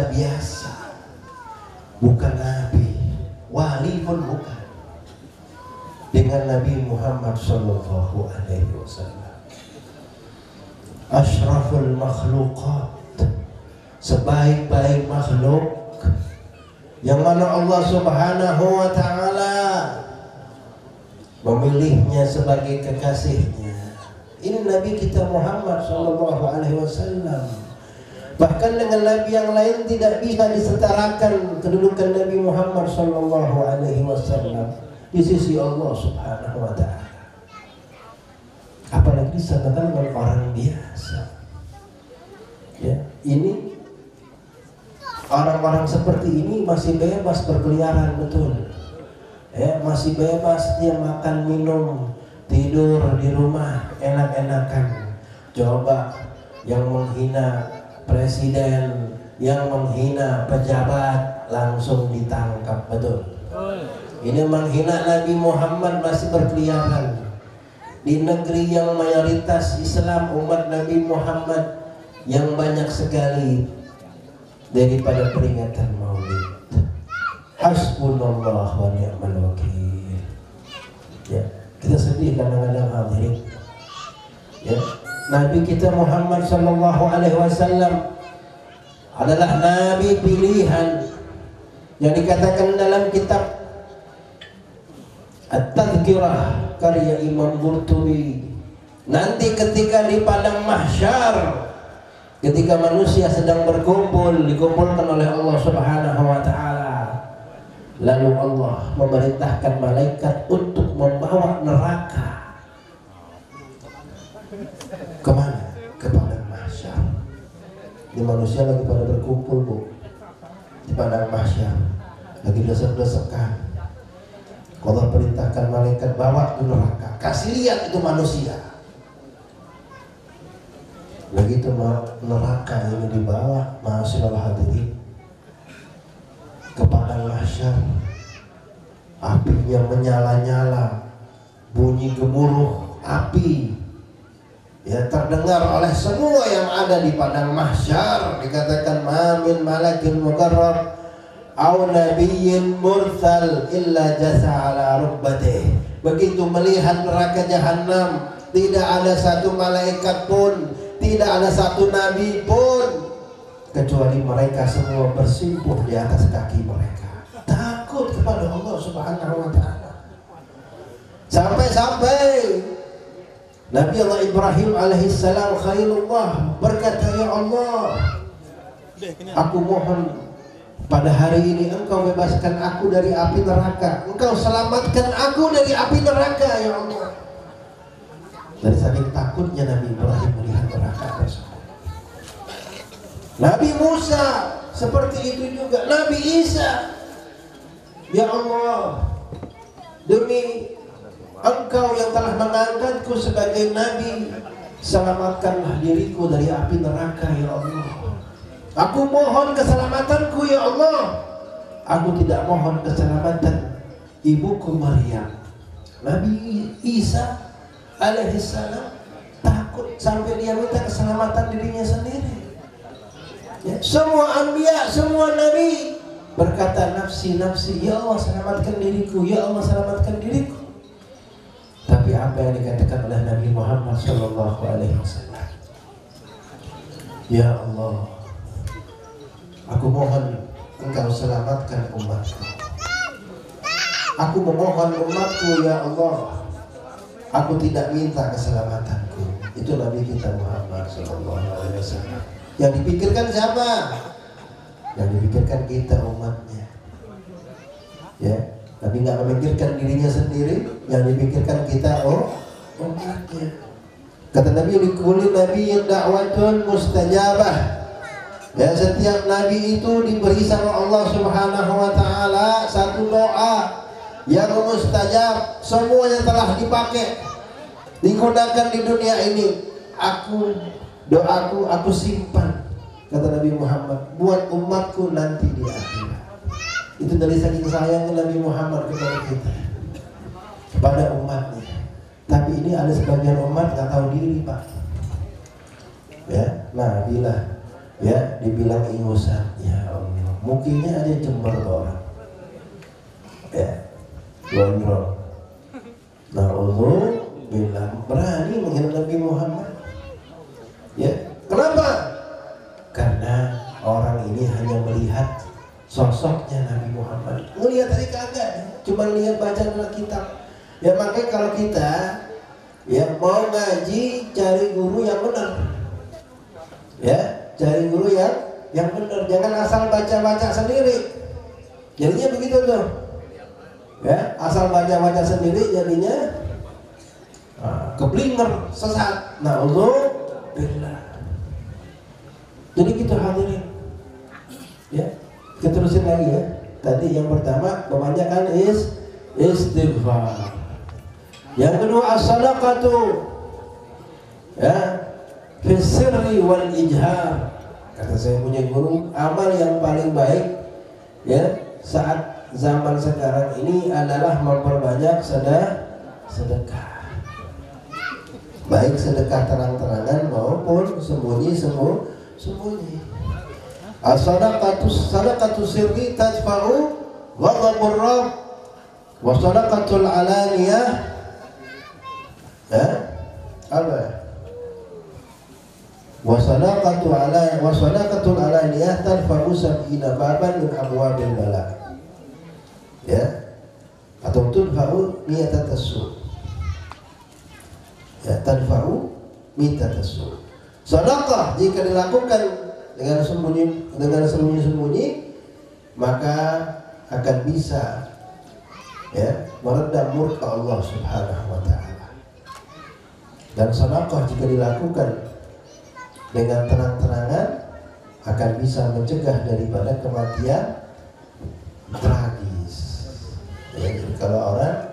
biasa, bukan Nabi, wali pun bukan, dengan Nabi Muhammad SAW. Ashraful makhluqat, sebaik-baik makhluk, yang mana Allah Subhanahu wa ta'ala memilihnya sebagai kekasihnya. Ini Nabi kita Muhammad SAW. Bahkan dengan Nabi yang lain tidak bisa disetarakan kedudukan Nabi Muhammad SAW di sisi Allah Subhanahu wa ta'ala. Apalagi disamakan dengan orang biasa. Ya, ini orang-orang seperti ini masih bebas berkeliaran, betul? Ya, masih bebas dia makan, minum, tidur di rumah enak-enakan. Coba yang menghina presiden, yang menghina pejabat langsung ditangkap, betul? Ini menghina Nabi Muhammad masih berkeliaran di negeri yang mayoritas Islam, umat Nabi Muhammad yang banyak sekali daripada peringatan maulid. Hasbunallah wa ni'mal wakil. Ya, kita sedih kadang-kadang hadirin. Ya, Nabi kita Muhammad SAW adalah Nabi pilihan yang dikatakan dalam kitab At-Tadhkirah karya Imam Qurtubi. Nanti ketika di padang mahsyar, ketika manusia sedang berkumpul, dikumpulkan oleh Allah Subhanahu wa ta'ala, lalu Allah memerintahkan malaikat untuk membawa neraka kemana? Ke padang mahsyar. Di manusia lagi pada berkumpul, Bu, di padang mahsyar, lagi desek-desekan. Allah perintahkan malaikat bawa ke neraka, kasih lihat itu manusia. Begitu neraka ini dibawa, ma'asyiral hadirin, ke padang mahsyar, apinya menyala-nyala, bunyi gemuruh api ya terdengar oleh semua yang ada di padang mahsyar. Dikatakan mamin malakin mukarrab au nabiyyin mursal illa jasa ala rukbatih. Begitu melihat neraka jahanam, tidak ada satu malaikat pun, tidak ada satu nabi pun, kecuali mereka semua bersimpuh di atas kaki mereka, takut kepada Allah Subhanahu wa ta'ala. Sampai-sampai Nabi Allah Ibrahim alaihissalam khalilullah berkata, ya Allah, aku mohon pada hari ini Engkau bebaskan aku dari api neraka, Engkau selamatkan aku dari api neraka, ya Allah. Dari saking takutnya Nabi Ibrahim melihat neraka tersebut. Nabi Musa seperti itu juga, Nabi Isa, ya Allah, demi Engkau yang telah mengangkatku sebagai Nabi, selamatkanlah diriku dari api neraka, ya Allah. Aku mohon keselamatanku, ya Allah. Aku tidak mohon keselamatan ibuku Maryam. Nabi Isa alaihissalam takut sampai dia minta keselamatan dirinya sendiri. Ya, semua anbiya, semua nabi berkata nafsi, nafsi, ya Allah selamatkan diriku, ya Allah selamatkan diriku. Tapi apa yang dikatakan oleh Nabi Muhammad Sallallahu Alaihi Wasallam. Ya Allah, aku mohon Engkau selamatkan umatku. Aku memohon umatku, ya Allah. Aku tidak minta keselamatanku. Itu Nabi kita Muhammad Sallallahu Alaihi Wasallam. Yang dipikirkan siapa? Yang dipikirkan kita umatnya. Ya, Nabi nggak memikirkan dirinya sendiri, yang dipikirkan kita umatnya. Kata Nabi, likulli nabiyyin da'watun mustajabah. Ya, setiap nabi itu diberi sama Allah Subhanahu wa taala satu doa yang mustajab, semuanya telah dipakai, digunakan di dunia ini. Doaku aku simpan, kata Nabi Muhammad, buat umatku nanti di akhirat. Itu dari saking sayangnya Nabi Muhammad kepada kita, kepada umatnya. Tapi ini ada sebagian umat nggak tahu diri, Pak. Ya, nah bila ya dibilang ingusan, ya Allah, mungkinnya ada jember orang. Ya, gondrong. Nah, Allah bilang berani menghina Nabi Muhammad. Ya, kenapa? Karena orang ini hanya melihat sosoknya Nabi Muhammad. Ngelihat tadi kagak, cuma lihat baca dalam kitab. Ya makanya kalau kita ya mau ngaji, cari guru yang benar. Ya, cari guru yang benar. Jangan asal baca-baca sendiri. Jadinya begitu tuh. Ya, asal baca-baca sendiri jadinya keblinger, sesat. Nah, Allah billah. Jadi kita hadirin. Ya, kita terusin lagi ya. Tadi yang pertama kebanyakan istighfar. Yang kedua as-sadaqatu. Ya, fi sirri wal ijhar. Kata saya punya guru, amal yang paling baik ya saat zaman sekarang ini adalah memperbanyak sedekah. Baik sedekah terang-terangan maupun sembunyi. As-sadaqatu sirri tadfa'u ghadabur rabb wa sadaqatul alaniyah apa? Wa sadaqatul alaniyah tadfa'u sab'ina baban min abwabil bala. Ya. Atau tudfa'u miyatatassu. Ya, tadfa'u miyatatassu. Sedekah jika dilakukan dengan sembunyi, maka akan bisa ya meredam murka Allah Subhanahu wa taala. Dan sedekah jika dilakukan dengan terang-terangan akan bisa mencegah daripada kematian tragis. Ya, kalau orang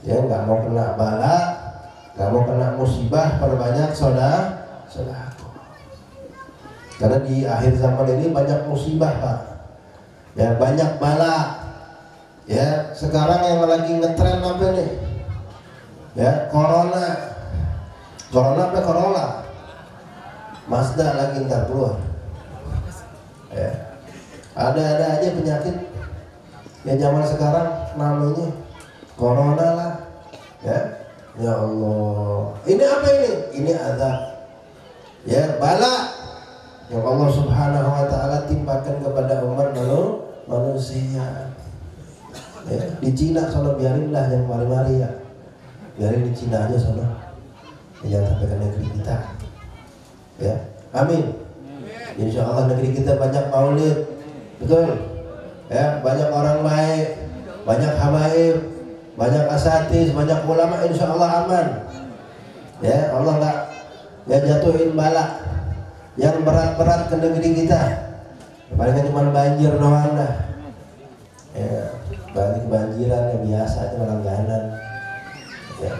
ya nggak mau kena bala, nggak mau kena musibah, perbanyak sedekah. Karena di akhir zaman ini banyak musibah, Pak. Ya, banyak bala. Ya, sekarang yang lagi ngetren apa nih? Ya, corona. Corona apa Corolla? Mazda lagi ntar keluar. Ya. Ada aja penyakit. Ya zaman sekarang namanya corona lah. Ya. Ya Allah. Ini apa ini? Ini azab. Ya, bala yang Allah Subhanahu wa taala timpakan kepada umat manusia. Ya, di Cina sono biarinlah yang mari-mari ya. Biarin di Cina aja sono. Jangan sampai ke negeri kita. Ya, amin. Insya Allah negeri kita banyak maulid, betul. Ya, banyak orang baik, banyak habaib, banyak asatiz, banyak ulama. Insya Allah aman. Ya, Allah nggak ya jatuhin bala yang berat-berat ke negeri kita. Paling cuma banjir doang dah. Ya, bagi kebanjiran yang biasa itu langganan. Ya.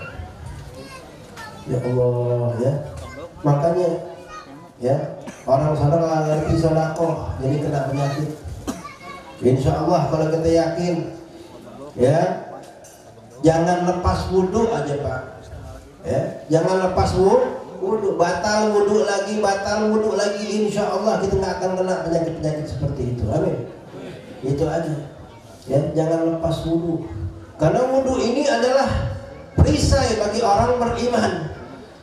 Ya Allah ya. Makanya ya orang sana nggak ngerti sedekah jadi kena penyakit. Insya Allah kalau kita yakin ya jangan lepas wudhu aja Pak. Ya, jangan lepas wudhu, batal wudhu lagi, insya Allah kita nggak akan kena penyakit-penyakit seperti itu. Amin. Itu aja. Ya, jangan lepas wudhu. Karena wudhu ini adalah perisai bagi orang beriman.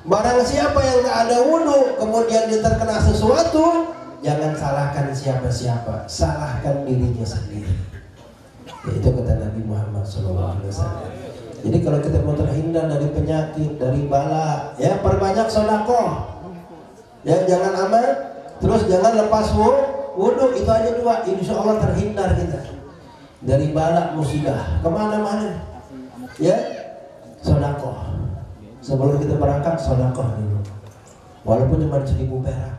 Barang siapa yang nggak ada wudhu kemudian dia terkena sesuatu, jangan salahkan siapa-siapa, salahkan dirinya sendiri. Itu kata Nabi Muhammad SAW. Jadi kalau kita mau terhindar dari penyakit, dari bala, ya perbanyak sedekah. Ya jangan amal, terus jangan lepas wudhu, itu aja dua, insya Allah terhindar kita dari bala musibah kemana-mana. Ya, sedekah. Sebelum kita berangkat sedekah dulu, walaupun cuma 1.000 perak.